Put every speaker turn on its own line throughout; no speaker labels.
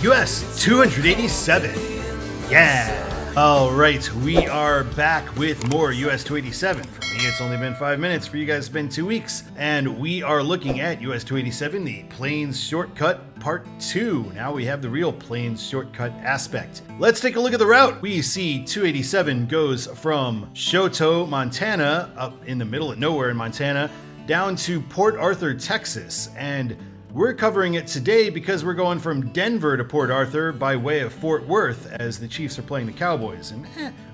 US 287. Yeah. All right, we are back with more US 287. For me, it's only been 5 minutes. For you guys, it's been 2 weeks. And we are looking at US 287, the Plains Shortcut Part 2. Now we have the real Plains Shortcut aspect. Let's take a look at the route. We see 287 goes from Choteau, Montana, up in the middle of nowhere in Montana, down to Port Arthur, Texas. And we're covering it today because we're going from Denver to Port Arthur by way of Fort Worth as the Chiefs are playing the Cowboys. And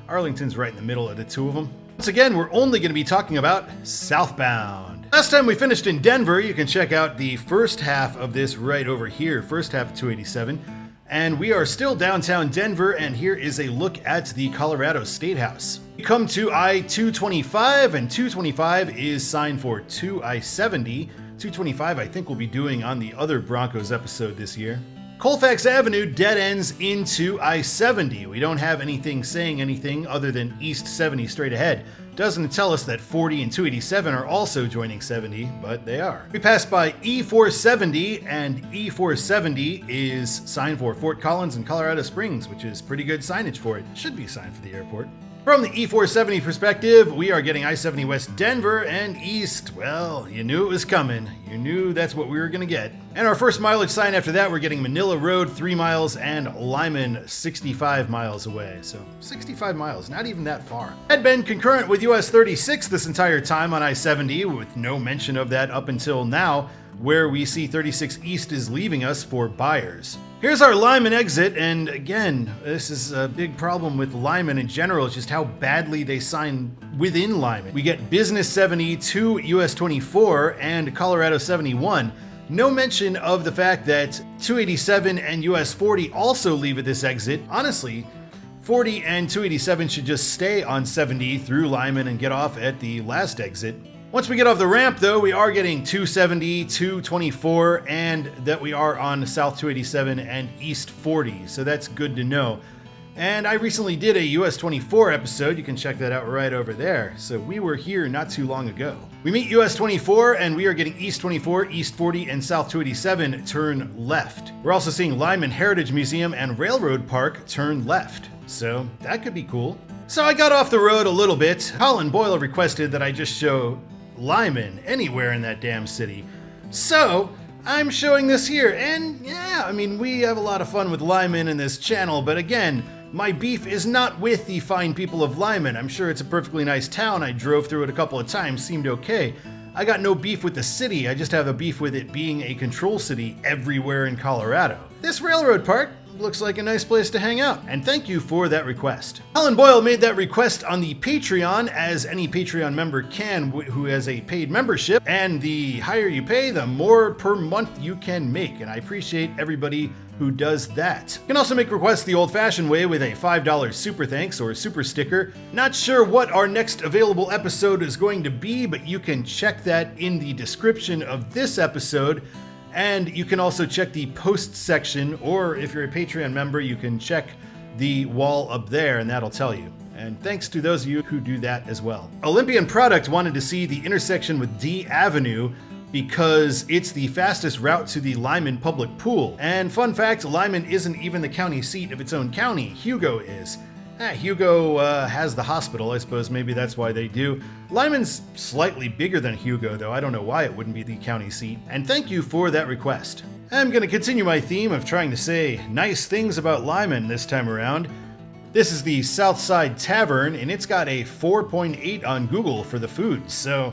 Arlington's right in the middle of the two of them. Once again, we're only going to be talking about southbound. Last time we finished in Denver, you can check out the first half of this right over here, first half of 287. And we are still downtown Denver, and here is a look at the Colorado State House. We come to I-225, and 225 is signed for 2I-70. 225 I think we'll be doing on the other Broncos episode this year. Colfax Avenue dead ends into I-70. We don't have anything saying anything other than East 70 straight ahead. Doesn't tell us that 40 and 287 are also joining 70, but they are. We pass by E470, and E470 is signed for Fort Collins and Colorado Springs, which is pretty good signage for it. Should be signed for the airport. From the E470 perspective, we are getting I-70 West Denver and East. Well, you knew it was coming. You knew that's what we were going to get. And our first mileage sign after that, we're getting Manila Road 3 miles and Limon 65 miles away. So 65 miles, not even that far. Had been concurrent with US 36 this entire time on I-70, with no mention of that up until now, where we see 36 East is leaving us for Byers. Here's our Limon exit, and again, this is a big problem with Limon in general, just how badly they sign within Limon. We get Business 70 to US 24 and Colorado 71. No mention of the fact that 287 and US 40 also leave at this exit. Honestly, 40 and 287 should just stay on 70 through Limon and get off at the last exit. Once we get off the ramp, though, we are getting 270, 224, and that we are on South 287 and East 40, so that's good to know. And I recently did a US 24 episode, you can check that out right over there, so we were here not too long ago. We meet US 24, and we are getting East 24, East 40, and South 287 turn left. We're also seeing Limon Heritage Museum and Railroad Park turn left, so that could be cool. So I got off the road a little bit. Colin Boyle requested that I just show Limon anywhere in that damn city. So I'm showing this here, and yeah, I mean, we have a lot of fun with Limon in this channel, but again, my beef is not with the fine people of Limon. I'm sure it's a perfectly nice town. I drove through it a couple of times, seemed okay. I got no beef with the city, I just have a beef with it being a control city everywhere in Colorado. This railroad park looks like a nice place to hang out, and thank you for that request. Colin Boyle made that request on the Patreon, as any Patreon member can who has a paid membership, and the higher you pay, the more per month you can make, and I appreciate everybody who does that. You can also make requests the old-fashioned way with a $5 super thanks or super sticker. Not sure what our next available episode is going to be, but you can check that in the description of this episode. And you can also check the post section, or if you're a Patreon member, you can check the wall up there and that'll tell you. And thanks to those of you who do that as well. Olympian Product wanted to see the intersection with D Avenue because it's the fastest route to the Limon public pool. And fun fact, Limon isn't even the county seat of its own county. Hugo is. Hugo has the hospital, I suppose maybe that's why they do. Limon's slightly bigger than Hugo, though I don't know why it wouldn't be the county seat. And thank you for that request. I'm going to continue my theme of trying to say nice things about Limon this time around. This is the Southside Tavern, and it's got a 4.8 on Google for the food, so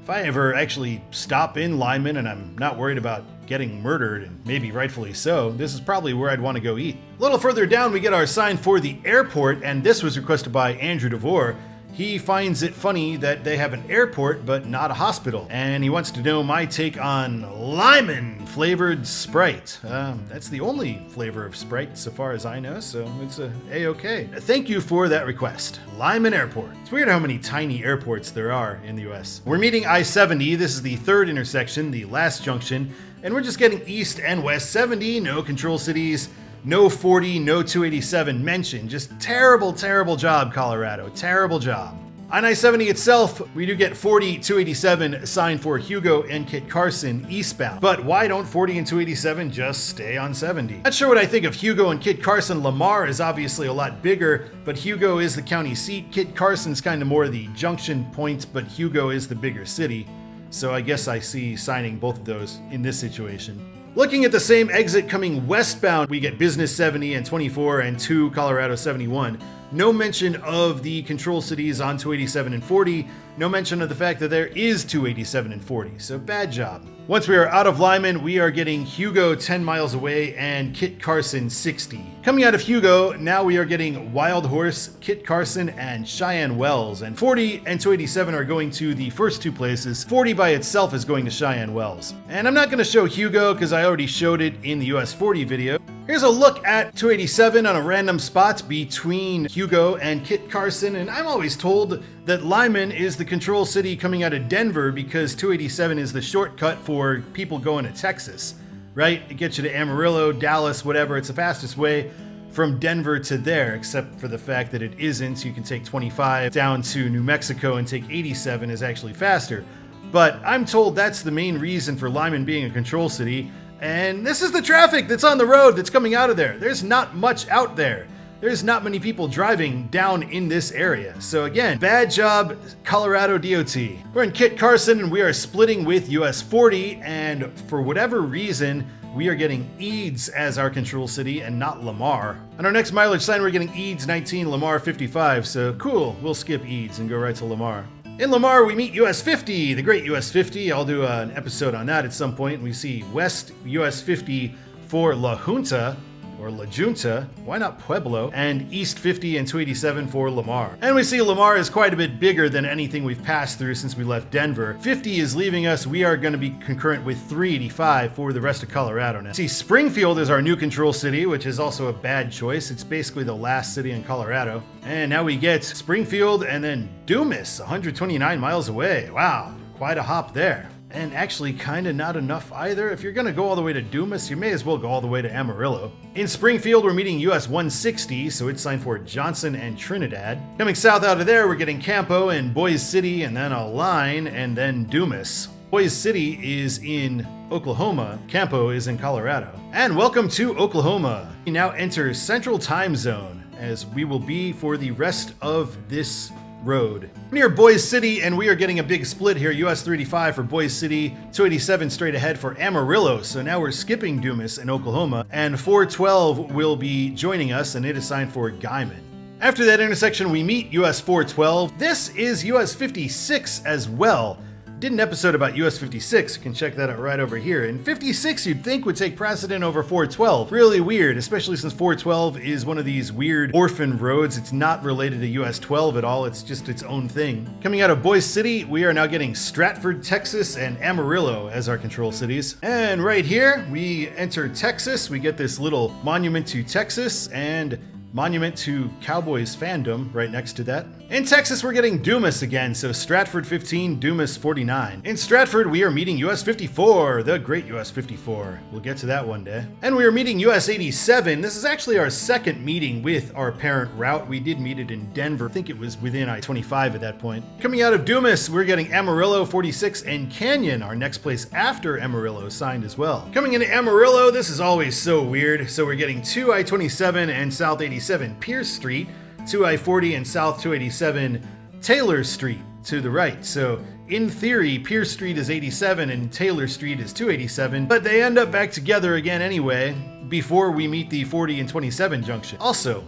if I ever actually stop in Limon and I'm not worried about getting murdered, and maybe rightfully so, this is probably where I'd want to go eat. A little further down, we get our sign for the airport, and this was requested by Andrew DeVore. He finds it funny that they have an airport but not a hospital, and he wants to know my take on Limon flavored Sprite. That's the only flavor of Sprite so far as I know, so it's A-okay. Thank you for that request. Limon Airport. It's weird how many tiny airports there are in the US. We're meeting I-70. This is the third intersection, the last junction, and we're just getting East and West 70, no control cities. No 40, no 287 mentioned. Just terrible, terrible job, Colorado. Terrible job. On I-70 itself, we do get 40, 287 signed for Hugo and Kit Carson eastbound. But why don't 40 and 287 just stay on 70? Not sure what I think of Hugo and Kit Carson. Lamar is obviously a lot bigger, but Hugo is the county seat. Kit Carson's kind of more the junction point, but Hugo is the bigger city. So I guess I see signing both of those in this situation. Looking at the same exit coming westbound, we get Business 70 and 24 and 2 Colorado 71. No mention of the control cities on 287 and 40. No mention of the fact that there is 287 and 40. So bad job. Once we are out of Limon, we are getting Hugo 10 miles away and Kit Carson 60. Coming out of Hugo, now we are getting Wild Horse, Kit Carson, and Cheyenne Wells. And 40 and 287 are going to the first two places. 40 by itself is going to Cheyenne Wells. And I'm not going to show Hugo because I already showed it in the US 40 video. Here's a look at 287 on a random spot between Hugo and Kit Carson, and I'm always told that Limon is the control city coming out of Denver because 287 is the shortcut for people going to Texas, right? It gets you to Amarillo, Dallas, whatever. It's the fastest way from Denver to there, except for the fact that it isn't. You can take 25 down to New Mexico and take 87 is actually faster. But I'm told that's the main reason for Limon being a control city. And this is the traffic that's on the road that's coming out of there. There's not much out there. There's not many people driving down in this area. So again, bad job, Colorado DOT. We're in Kit Carson and we are splitting with US 40, and for whatever reason, we are getting Eads as our control city and not Lamar. On our next mileage sign, we're getting Eads 19, Lamar 55. So cool, we'll skip Eads and go right to Lamar. In Lamar, we meet US 50, the great US 50. I'll do an episode on that at some point. We see West US 50 for La Junta, or La Junta, why not Pueblo, and East 50 and 287 for Lamar. And we see Lamar is quite a bit bigger than anything we've passed through since we left Denver. 50 is leaving us. We are going to be concurrent with 385 for the rest of Colorado now. See, Springfield is our new control city, which is also a bad choice. It's basically the last city in Colorado. And now we get Springfield and then Dumas, 129 miles away. Wow, quite a hop there. And actually kind of not enough either. If you're going to go all the way to Dumas, you may as well go all the way to Amarillo. In Springfield, we're meeting US 160, so it's signed for Johnson and Trinidad. Coming south out of there, we're getting Campo and Boise City, and then a line, and then Dumas. Boise City is in Oklahoma. Campo is in Colorado. And welcome to Oklahoma. We now enter Central Time Zone, as we will be for the rest of this road. Near Boise City, and we are getting a big split here. US 385 for Boise City, 287 straight ahead for Amarillo. So now we're skipping Dumas in Oklahoma, and 412 will be joining us, and it is signed for Guyman. After that intersection, we meet US 412. This is US 56 as well. Did an episode about US 56, you can check that out right over here. And 56 you'd think would take precedent over 412. Really weird, especially since 412 is one of these weird orphan roads. It's not related to US 12 at all, it's just its own thing. Coming out of Boise City, we are now getting Stratford, Texas and Amarillo as our control cities. And right here, we enter Texas. We get this little monument to Texas and monument to Cowboys fandom right next to that. In Texas, we're getting Dumas again, so Stratford 15, Dumas 49. In Stratford, we are meeting US 54, the great US 54. We'll get to that one day. And we are meeting US 87. This is actually our second meeting with our parent route. We did meet it in Denver. I think it was within I-25 at that point. Coming out of Dumas, we're getting Amarillo 46 and Canyon, our next place after Amarillo, signed as well. Coming into Amarillo, this is always so weird. So we're getting 2 I-27 and South 87 Pierce Street, 2 I-40 and South 287 Taylor Street to the right. So in theory, Pierce Street is 87 and Taylor Street is 287, but they end up back together again anyway before we meet the 40 and 27 junction. Also,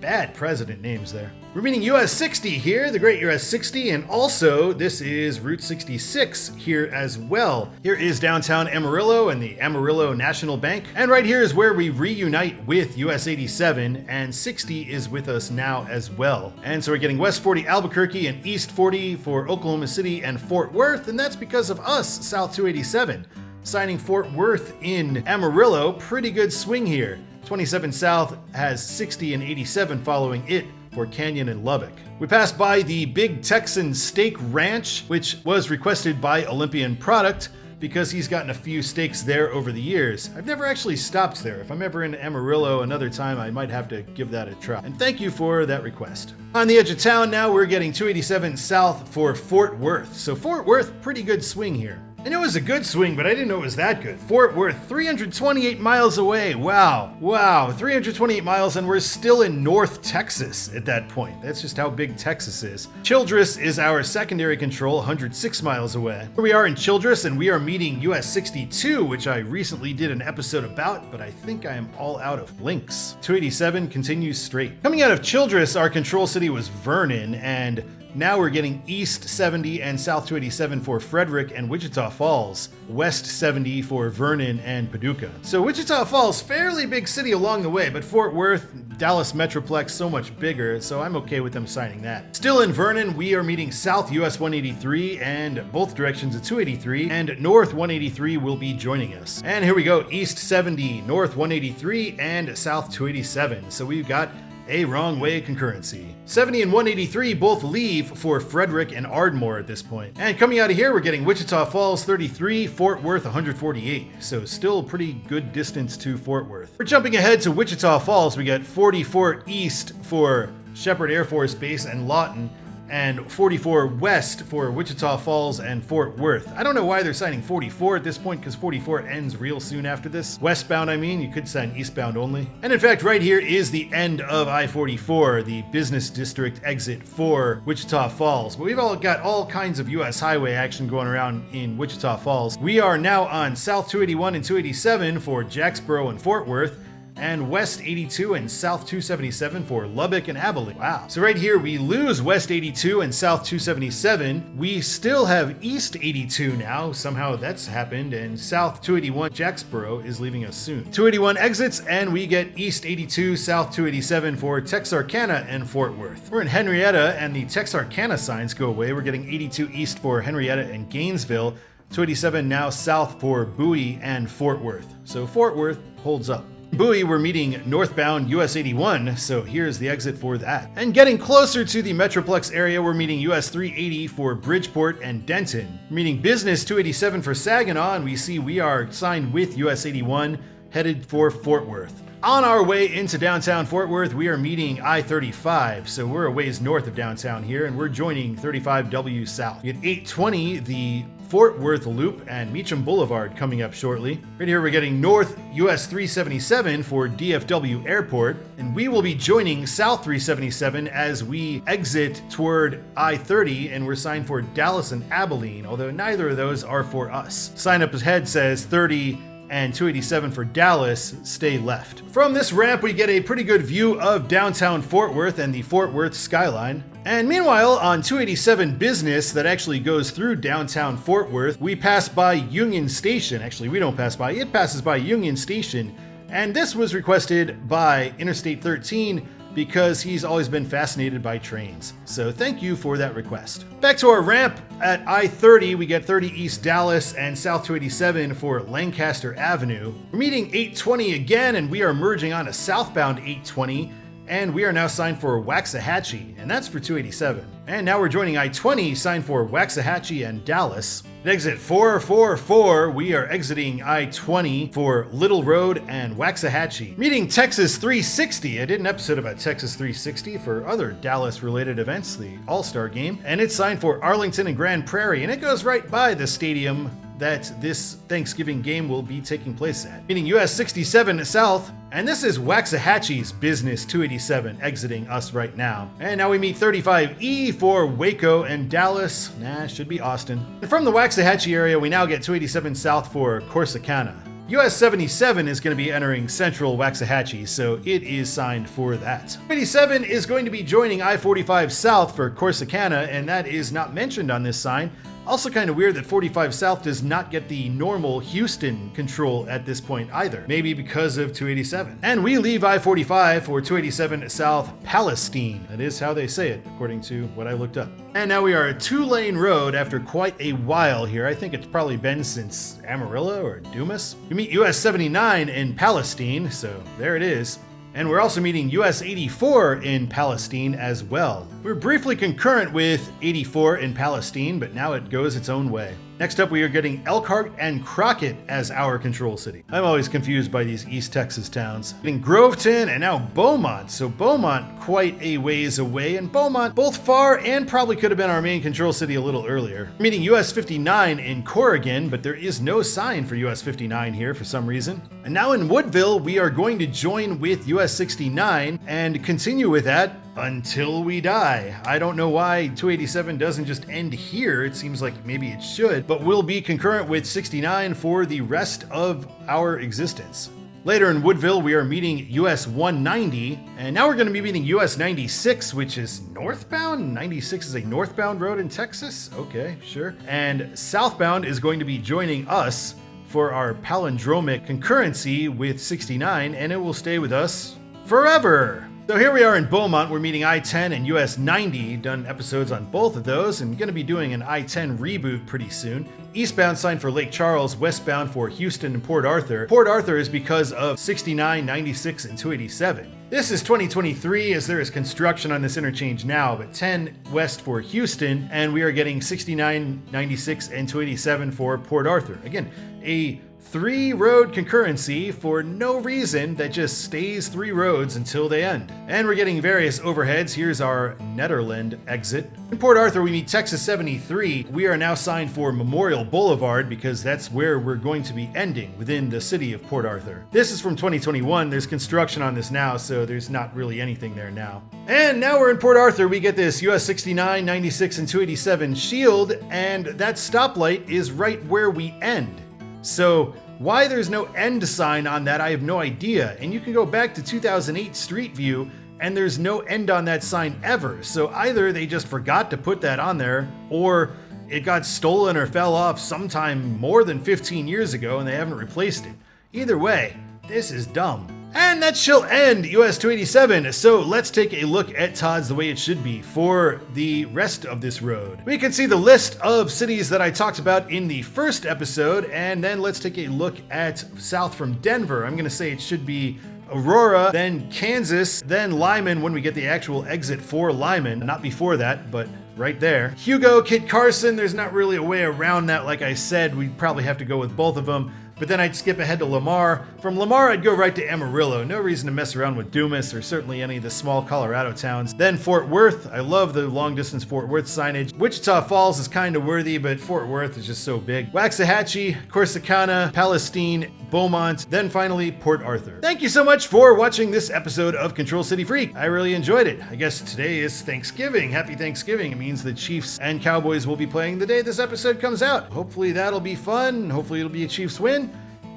bad president names there. We're meeting US 60 here, the great US 60, and also this is Route 66 here as well. Here is downtown Amarillo and the Amarillo National Bank. And right here is where we reunite with US 87, and 60 is with us now as well. And so we're getting West 40 Albuquerque and East 40 for Oklahoma City and Fort Worth, and that's because of us, South 287. Signing Fort Worth in Amarillo, pretty good swing here. 27 South has 60 and 87 following it for Canyon and Lubbock. We passed by the Big Texan Steak Ranch, which was requested by Olympian Product. because he's gotten a few stakes there over the years. I've never actually stopped there. If I'm ever in Amarillo another time, I might have to give that a try. And thank you for that request. On the edge of town now, we're getting 287 south for Fort Worth. So Fort Worth, pretty good swing here. I knew it was a good swing, but I didn't know it was that good. Fort Worth, 328 miles away. Wow. 328 miles, and we're still in North Texas at that point. That's just how big Texas is. Childress is our secondary control, 106 miles away. Here we are in Childress, and we are meeting US 62, which I recently did an episode about, but I think I am all out of links. 287 continues straight. Coming out of Childress, our control city was Vernon, and now we're getting East 70 and South 287 for Frederick and Wichita Falls, West 70 for Vernon and Paducah. So Wichita Falls, fairly big city along the way, but Fort Worth, Dallas Metroplex, so much bigger, so I'm okay with them signing that. Still in Vernon, we are meeting South US 183 and both directions of 283, and North 183 will be joining us. And here we go, East 70, North 183, and South 287. So we've got a wrong way concurrency. 70 and 183 both leave for Frederick and Ardmore at this point. And coming out of here, we're getting Wichita Falls 33, Fort Worth 148. So still pretty good distance to Fort Worth. We're jumping ahead to Wichita Falls. We got 44 east for Shepherd Air Force Base and Lawton, and 44 west for Wichita Falls and Fort Worth. I don't know why they're signing 44 at this point, because 44 ends real soon after this. Westbound, I mean, you could sign eastbound only. And in fact, right here is the end of I-44, the business district exit for Wichita Falls. But we've all got all kinds of US highway action going around in Wichita Falls. We are now on South 281 and 287 for Jacksboro and Fort Worth, and West 82 and South 277 for Lubbock and Abilene. Wow. So right here, we lose West 82 and South 277. We still have East 82 now. Somehow that's happened. And South 281 Jacksboro is leaving us soon. 281 exits, and we get East 82, South 287 for Texarkana and Fort Worth. We're in Henrietta, and the Texarkana signs go away. We're getting 82 east for Henrietta and Gainesville. 287 now south for Bowie and Fort Worth. So Fort Worth holds up. Bowie, we're meeting northbound US 81, so here's the exit for that. And getting closer to the Metroplex area, we're meeting US 380 for Bridgeport and Denton. We're meeting Business 287 for Saginaw, and we see we are signed with US 81, headed for Fort Worth. On our way into downtown Fort Worth, we are meeting I-35, so we're a ways north of downtown here, and we're joining 35W South. We get 820, the Fort Worth Loop and Meacham Boulevard coming up shortly. Right here we're getting North US 377 for DFW Airport, and we will be joining South 377 as we exit toward I-30, and we're signed for Dallas and Abilene, although neither of those are for us. Sign up ahead says 30 and 287 for Dallas, stay left. From this ramp, we get a pretty good view of downtown Fort Worth and the Fort Worth skyline. And meanwhile, on 287 Business that actually goes through downtown Fort Worth, we pass by Union Station. Actually, we don't pass by, it passes by Union Station. And this was requested by Interstate 13 because he's always been fascinated by trains. So thank you for that request. Back to our ramp at I-30, we get 30 East Dallas and South 287 for Lancaster Avenue. We're meeting 820 again, and we are merging on a southbound 820, and we are now signed for Waxahachie, and that's for 287. And now we're joining I-20, signed for Waxahachie and Dallas. At exit 444, we are exiting I-20 for Little Road and Waxahachie. Meeting Texas 360. I did an episode about Texas 360 for other Dallas-related events, the All-Star Game, and it's signed for Arlington and Grand Prairie, and it goes right by the stadium that this Thanksgiving game will be taking place at. Meeting US 67 South, and this is Waxahachie's Business 287 exiting us right now. And now we meet 35E for Waco and Dallas. Should be Austin. And from the Waxahachie area, we now get 287 South for Corsicana. US 77 is going to be entering central Waxahachie, so it is signed for that. 87 is going to be joining I-45 South for Corsicana, and that is not mentioned on this sign. Also kind of weird that 45 South does not get the normal Houston control at this point either. Maybe because of 287. And we leave I-45 for 287 South Palestine. That is how they say it, according to what I looked up. And now we are a 2-lane road after quite a while here. I think it's probably been since Amarillo or Dumas. We meet US 79 in Palestine, so there it is. And we're also meeting US 84 in Palestine as well. We're briefly concurrent with 84 in Palestine, but now it goes its own way. Next up, we are getting Elkhart and Crockett as our control city. I'm always confused by these East Texas towns. Getting Groveton and now Beaumont. So Beaumont quite a ways away, and Beaumont both far and probably could have been our main control city a little earlier. Meeting US 59 in Corrigan, but there is no sign for US 59 here for some reason. And now in Woodville, we are going to join with US 69 and continue with that until we die. I don't know why 287 doesn't just end here. It seems like maybe it should, but we'll be concurrent with 69 for the rest of our existence. Later in Woodville, we are meeting US 190, and now we're going to be meeting US 96, which is northbound. 96 is a northbound road in Texas? Okay, sure. And southbound is going to be joining us for our palindromic concurrency with 69, and it will stay with us forever. So here we are in Beaumont. We're meeting I-10 and US 90. Done episodes on both of those, and going to be doing an I-10 reboot pretty soon. Eastbound signed for Lake Charles, westbound for Houston and Port Arthur. Port Arthur is because of 69, 96, and 287. This is 2023 as there is construction on this interchange now, but 10 west for Houston, and we are getting 69, 96, and 287 for Port Arthur. Again, a 3-road concurrency for no reason that just stays 3 roads until they end. And we're getting various overheads. Here's our Nederland exit. In Port Arthur, we meet Texas 73. We are now signed for Memorial Boulevard because that's where we're going to be ending within the city of Port Arthur. This is from 2021. There's construction on this now, so there's not really anything there now. And now we're in Port Arthur. We get this US 69, 96, and 287 shield, and that stoplight is right where we end. So why there's no end sign on that, I have no idea. And you can go back to 2008 Street View and there's no end on that sign ever. So either they just forgot to put that on there, or it got stolen or fell off sometime more than 15 years ago and they haven't replaced it. Either way, this is dumb. And that shall end US 287, so let's take a look at Todd's the way it should be for the rest of this road. We can see the list of cities that I talked about in the first episode, and then let's take a look at south from Denver. I'm gonna say it should be Aurora, then Kansas, then Limon when we get the actual exit for Limon. Not before that, but right there. Hugo, Kit Carson, there's not really a way around that. Like I said, we'd probably have to go with both of them. But then I'd skip ahead to Lamar. From Lamar, I'd go right to Amarillo. No reason to mess around with Dumas or certainly any of the small Colorado towns. Then Fort Worth. I love the long-distance Fort Worth signage. Wichita Falls is kind of worthy, but Fort Worth is just so big. Waxahachie, Corsicana, Palestine, Beaumont, then finally Port Arthur. Thank you so much for watching this episode of Control City Freak. I really enjoyed it. I guess today is Thanksgiving. Happy Thanksgiving. It means the Chiefs and Cowboys will be playing the day this episode comes out. Hopefully that'll be fun. Hopefully it'll be a Chiefs win.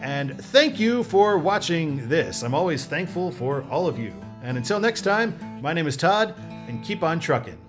And thank you for watching this. I'm always thankful for all of you. And until next time, my name is Todd, and keep on trucking.